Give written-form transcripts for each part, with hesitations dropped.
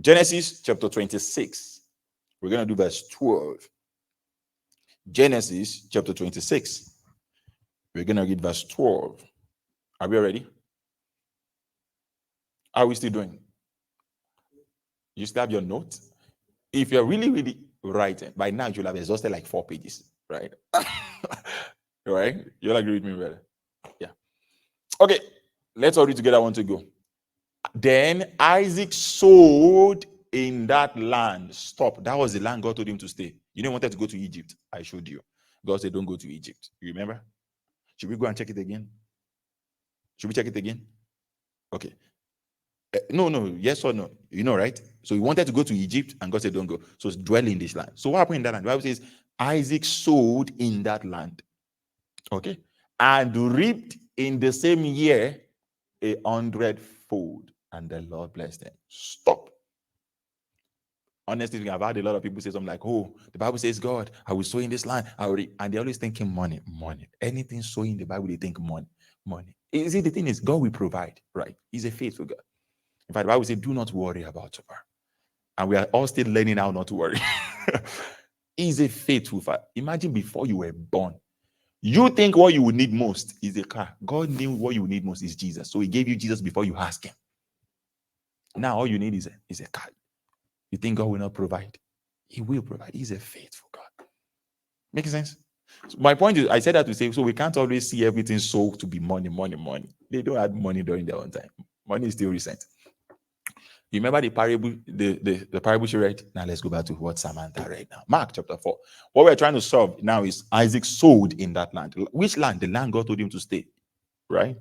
Genesis chapter 26. We're going to do verse 12. Genesis chapter 26. We're going to read verse 12. Are we ready? How are we still doing? You still have your notes? If you're really, really writing, by now you'll have exhausted like 4 pages, right? Right? You'll agree with me, brother? Yeah. Okay, let's all read together. I want to go. Then Isaac sowed in that land. Stop. That was the land God told him to stay. You know, he wanted to go to Egypt. I showed you. God said, don't go to Egypt. You remember? Should we go and check it again? Should we check it again? Okay. No. Yes or no? You know, right? So he wanted to go to Egypt, and God said, don't go. So dwell in this land. So what happened in that land? The Bible says, Isaac sowed in that land. Okay. And reaped in the same year 100-fold. And the Lord blessed them. Stop. Honestly, I've had a lot of people say something like, oh, the Bible says, God, I will sow in this land. And they're always thinking money. Anything sowing in the Bible, they think money. You see, the thing is, God will provide, right? He's a faithful God. In fact, the Bible says, do not worry about tomorrow. And we are all still learning how not to worry. He's a faithful Father. Imagine before you were born, you think what you would need most is a car. God knew what you would need most is Jesus. So he gave you Jesus before you asked him. Now all you need is a car. You think God will not provide? He will provide. He's a faithful God. Making sense? So my point is, I said that to say, so we can't always see everything so to be money. They don't have money during their own time. Money is still recent. You remember the parable, the parable she read? Now let's go back to what Samantha read now. Mark chapter 4. What we're trying to solve now is Isaac sowed in that land. Which land? The land God told him to stay. Right?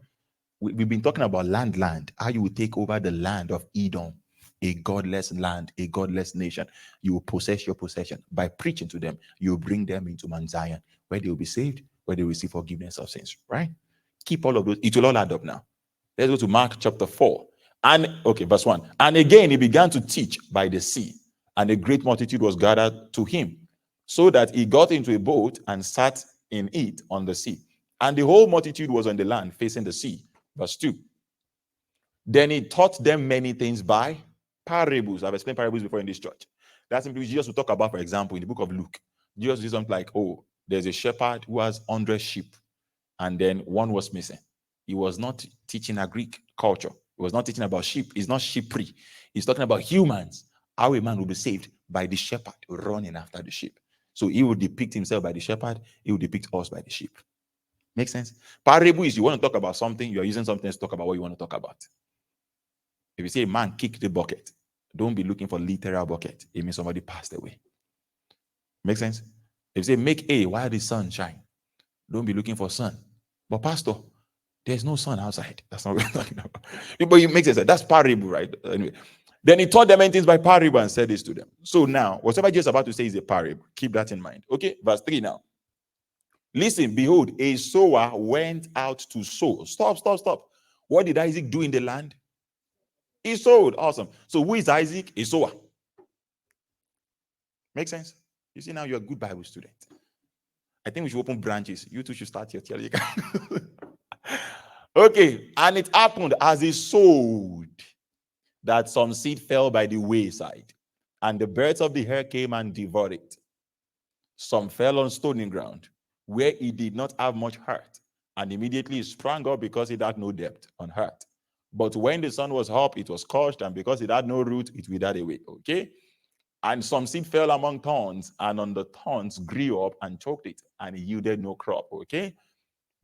We've been talking about land. How you will take over the land of Edom, a godless land, a godless nation. You will possess your possession. By preaching to them, you will bring them into Mount Zion, where they will be saved, where they will receive forgiveness of sins. Right? Keep all of those. It will all add up now. Let's go to Mark chapter 4. And okay, verse 1. And again, he began to teach by the sea, and a great multitude was gathered to him, so that he got into a boat and sat in it on the sea. And the whole multitude was on the land facing the sea. Verse 2. Then he taught them many things by parables. I've explained parables before in this church. That's simply Jesus will talk about, for example, in the book of Luke. Jesus did something like, oh, there's a shepherd who has 100 sheep, and then one was missing. He was not teaching a Greek culture. He was not teaching about sheep. He's not sheepry. He's talking about humans. How a man will be saved by the shepherd running after the sheep. So he will depict himself by the shepherd. He will depict us by the sheep. Make sense? Parable is you want to talk about something, you're using something to talk about what you want to talk about. If you say a man kicked the bucket, don't be looking for literal bucket. It means somebody passed away. Make sense? If you say make A while the sun shine, don't be looking for sun. But pastor, there's no sun outside. That's not what we're talking about. But it makes sense. That's parable, right? Anyway. Then he taught them many things by parable and said this to them. So now, whatever Jesus is about to say is a parable. Keep that in mind. Okay, verse 3 now. Listen, behold, a sower went out to sow. Stop. What did Isaac do in the land? He sowed. Awesome. So who is Isaac? A sower. Make sense? You see, now you're a good Bible student. I think we should open branches. You two should start your theology. Okay, and it happened as he sowed that some seed fell by the wayside, and the birds of the air came and devoured it. Some fell on stony ground, where he did not have much hurt, and immediately he sprang up because it had no depth on hurt. But when the sun was up, it was scorched, and because it had no root, it withered away. Okay? And some seed fell among thorns, and on the thorns grew up and choked it, and it yielded no crop. Okay?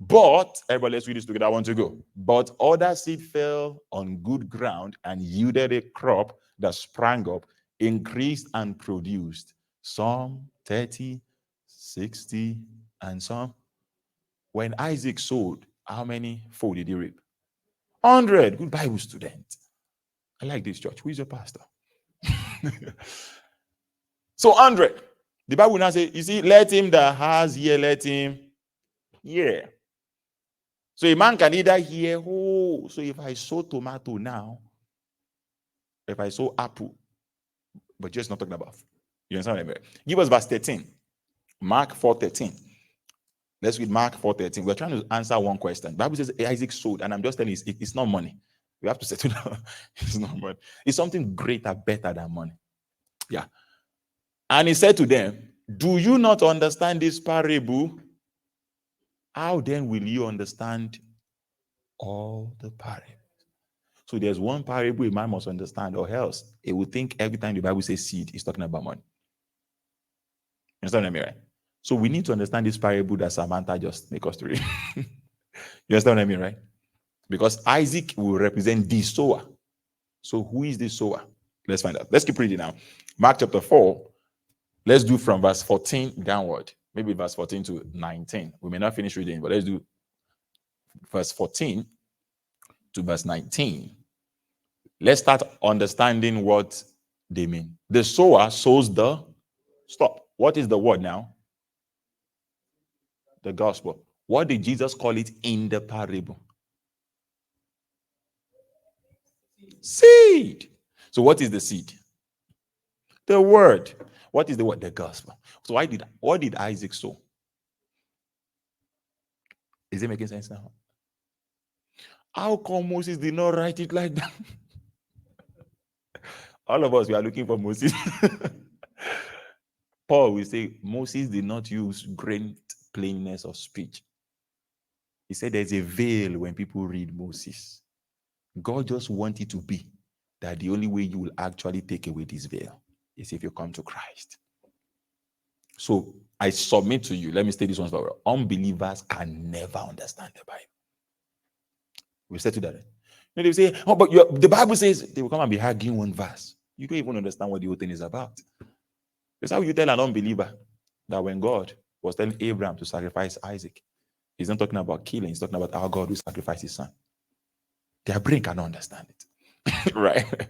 But, everybody, let's read this together. I want to go. But other seed fell on good ground and yielded a crop that sprang up, increased, and produced some 30, 60, and some. When Isaac sowed, how many fold did he reap? 100. Good Bible student. I like this church. Who is your pastor? So 100. The Bible now says, you see, let him that has ear, let him hear. So a man can either hear, oh, so if I sow tomato now, if I sow apple, but just not talking about. You understand what I mean? Give us verse 13. Mark 4:13. Let's read Mark 4:13. We're trying to answer one question. The Bible says Isaac sowed, and I'm just telling you, it's not money. We have to settle down. It's not money. It's something greater, better than money. Yeah. And he said to them, do you not understand this parable? How then will you understand all the parables? So there's one parable a man must understand, or else it will think every time the Bible says seed, it's talking about money. You understand what I mean, right? So we need to understand this parable that Samantha just make us to read. You understand what I mean, right? Because Isaac will represent the sower. So who is the sower? Let's find out. Let's keep reading now. Mark chapter 4. Let's do from verse 14 downward. Maybe verse 14 to 19. We may not finish reading, but let's do verse 14 to verse 19. Let's start understanding what they mean. The sower sows the stop. What is the word now? The gospel. What did Jesus call it in the parable? Seed. So what is the seed? The word. What is the word? The gospel. So what did Isaac sow? Is it making sense now? How come Moses did not write it like that? All of us, we are looking for Moses. Paul will say Moses did not use great plainness of speech. He said there's a veil when people read Moses. God just wants it to be that the only way you will actually take away this veil is if you come to Christ. So I submit to you, let me state this once for all. Unbelievers can never understand the Bible. We said to that. And they say, oh, but the Bible says, they will come and be arguing one verse. You don't even understand what the whole thing is about. That's how you tell an unbeliever that when God was telling Abraham to sacrifice Isaac, he's not talking about killing, he's talking about how God will sacrifice his son. Their brain cannot understand it. Right?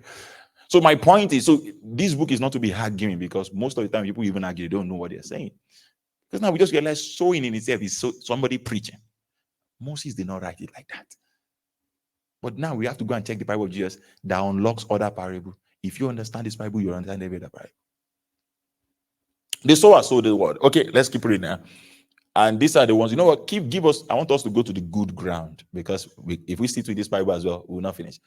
So my point is, so this book is not to be arguing, because most of the time people even argue, they don't know what they're saying. Because now we just realize sowing in itself is somebody preaching. Moses did not write it like that. But now we have to go and check the Bible of Jesus that unlocks other parables. If you understand this Bible, you understand every other parable. The sower sowed the word. Okay, let's keep reading now. And these are the ones, you know what? Give us, I want us to go to the good ground, because if we stick to this Bible as well, we will not finish.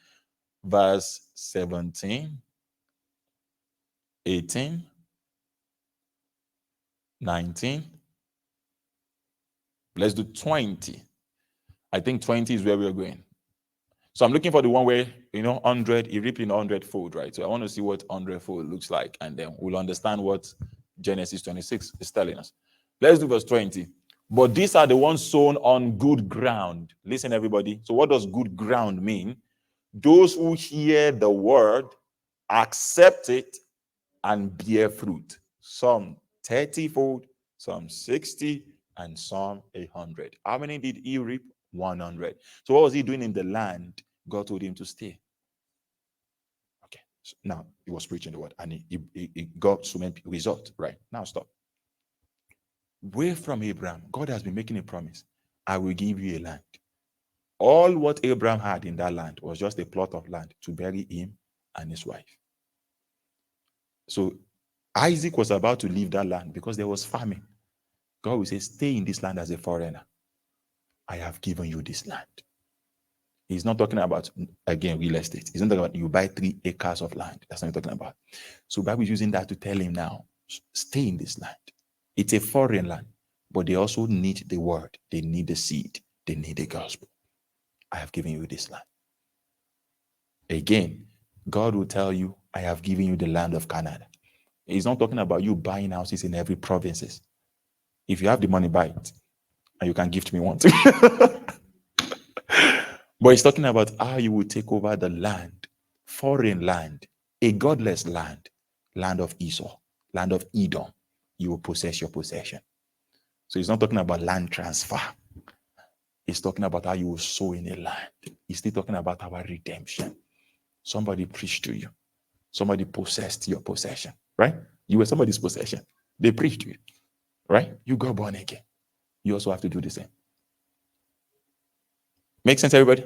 Verse 17, 18, 19. Let's do 20. I think 20 is where we're going. So I'm looking for the one where, 100, he reaped in 100-fold, right? So I want to see what 100-fold looks like, and then we'll understand what Genesis 26 is telling us. Let's do verse 20. But these are the ones sown on good ground. Listen, everybody. So what does good ground mean? Those who hear the word, accept it, and bear fruit. Some 30-fold, some 60, and some 100. How many did he reap? 100. So what was he doing in the land? God told him to stay. Okay. So now he was preaching the word, and he got so many results. Right. Now stop. Way from Abraham, God has been making a promise. I will give you a land. All what Abraham had in that land was just a plot of land to bury him and his wife. So Isaac was about to leave that land because there was famine. God will say, stay in this land as a foreigner. I have given you this land. He's not talking about, again, real estate. He's not talking about you buy 3 acres of land. That's not what he's talking about. So Bible is using that to tell him now, stay in this land. It's a foreign land, but they also need the word. They need the seed. They need the gospel. I have given you this land. Again, God will tell you, I have given you the land of Canada. He's not talking about you buying houses in every provinces. If you have the money, buy it. And you can gift me one too. But he's talking about how you will take over the land, foreign land, a godless land, land of Esau, land of Edom. You will possess your possession. So he's not talking about land transfer. He's talking about how you will sow in a land. He's still talking about our redemption. Somebody preached to you. Somebody possessed your possession, right? You were somebody's possession. They preached to you, right? You got born again. You also have to do the same. Make sense, everybody?